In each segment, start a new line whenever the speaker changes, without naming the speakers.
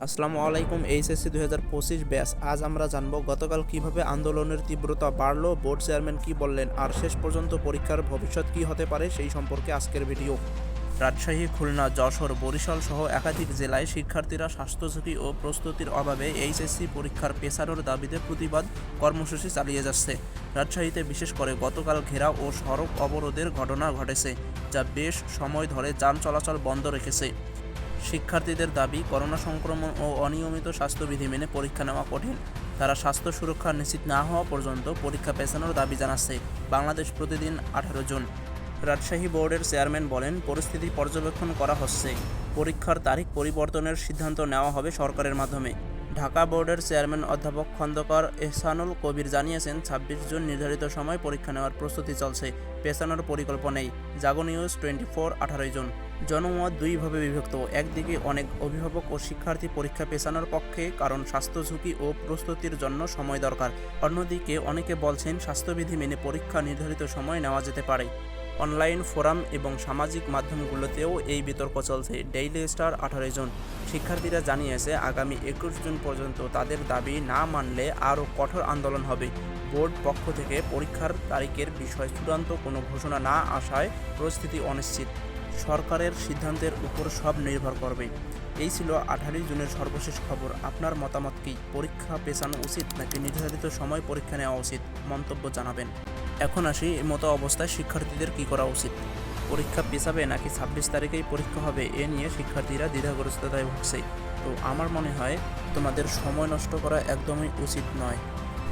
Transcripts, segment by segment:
আসসালামু আলাইকুম। HSC 2025 batch. আজ আমরা জানব গতকাল কিভাবে আন্দোলনের তীব্রতা বাড়লো, বোর্ড চেয়ারম্যান কি বললেন, আর শেষ পর্যন্ত পরীক্ষার ভবিষ্যৎ কি হতে পারে সেই সম্পর্কে আজকের ভিডিও। রাজশাহী, খুলনা, যশোর, বরিশাল সহ একাধিক জেলায় শিক্ষার্থীরা স্বাস্থ্য ঝুঁকি ও প্রস্তুতির অভাবে এইচএসসি পরীক্ষার পেছানোর দাবিতে প্রতিবাদ কর্মসূচি চালিয়ে যাচ্ছে। রাজশাহীতে বিশেষ করে গতকাল ঘেরাও ও সড়ক অবরোধের ঘটনা ঘটেছে, যা বেশ সময় ধরে যান চলাচল বন্ধ রেখেছে। শিক্ষার্থীদের দাবি, করোনা সংক্রমণ ও অনিয়মিত স্বাস্থ্যবিধি মেনে পরীক্ষা নেওয়া কঠিন। তারা স্বাস্থ্য সুরক্ষা নিশ্চিত না হওয়া পর্যন্ত পরীক্ষা পেছানোর দাবি জানাচ্ছে। বাংলাদেশ প্রতিদিন 18 জন। রাজশাহী বোর্ডের চেয়ারম্যান বলেন, পরিস্থিতি পর্যবেক্ষণ করা হচ্ছে। পরীক্ষার তারিখ পরিবর্তনের সিদ্ধান্ত নেওয়া হবে সরকারের মাধ্যমে। ঢাকা বোর্ডের চেয়ারম্যান অধ্যাপক খন্দকার এহসানুল কবির জানিয়েছেন, 26 জুন নির্ধারিত সময় পরীক্ষা নেওয়ার প্রস্তুতি চলছে, পেছানোর পরিকল্পনা নেই। জাগো নিউজ 24, 18 জন। জনমত দুইভাবে বিভক্ত। একদিকে অনেক অভিভাবক ও শিক্ষার্থী পরীক্ষা পেছানোর পক্ষে, কারণ স্বাস্থ্য ঝুঁকি ও প্রস্তুতির জন্য সময় দরকার। অন্যদিকে অনেকে বলছেন, স্বাস্থ্যবিধি মেনে পরীক্ষা নির্ধারিত সময় নেওয়া যেতে পারে। অনলাইন ফোরাম এবং সামাজিক মাধ্যমগুলোতেও এই বিতর্ক চলছে। ডেইলি স্টার 18 জন। শিক্ষার্থীরা জানিয়েছে, আগামী 21 জুন পর্যন্ত তাদের দাবি না মানলে আরও কঠোর আন্দোলন হবে। বোর্ড পক্ষ থেকে পরীক্ষার তারিখের বিষয়ে চূড়ান্ত কোনো ঘোষণা না আসায় পরিস্থিতি অনিশ্চিত। সরকারের সিদ্ধান্তের উপর সব নির্ভর করবে। এই ছিল 18 জুনের সর্বশেষ খবর। আপনার মতামত কি? পরীক্ষা পেছানো উচিত নাকি নির্ধারিত সময় পরীক্ষা নেওয়া উচিত? মন্তব্য জানাবেন। এখন আসি, মতো অবস্থায় শিক্ষার্থীদের কি করা উচিত? পরীক্ষা পেছাবে নাকি 26 তারিখেই পরীক্ষা হবে, এ নিয়ে শিক্ষার্থীরা দ্বিধাগ্রস্ততায় ভুগছে। তো আমার মনে হয়, তোমাদের সময় নষ্ট করা একদমই উচিত নয়।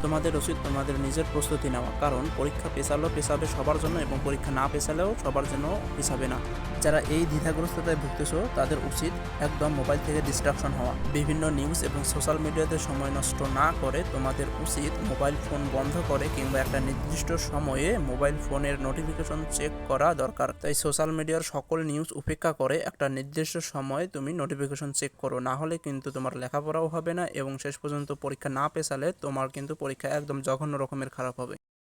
তোমাদের উচিত তোমাদের নিজের প্রস্তুতি নেওয়া, কারণ পরীক্ষা পেছালেও পেছাবে সবার জন্য এবং পরীক্ষা না পেছালেও সবার জন্য পেছাবে না। যারা এই দ্বিধাগ্রস্ততায় ভুগতেছো, তাদের উচিত একদম মোবাইল থেকে ডিস্ট্রাকশন হওয়া। বিভিন্ন নিউজ এবং সোশ্যাল মিডিয়াতে সময় নষ্ট না করে তোমাদের উচিত মোবাইল ফোন বন্ধ করে কিংবা একটা নির্দিষ্ট সময়ে মোবাইল ফোনের নোটিফিকেশন চেক করা দরকার। তাই সোশ্যাল মিডিয়ার সকল নিউজ উপেক্ষা করে একটা নির্দিষ্ট সময়ে তুমি নোটিফিকেশন চেক করো, না হলে কিন্তু তোমার লেখাপড়াও হবে না এবং শেষ পর্যন্ত পরীক্ষা না পেছালে তোমার কিন্তু পরীক্ষা একদম জঘন্য রকমের খারাপ হবে।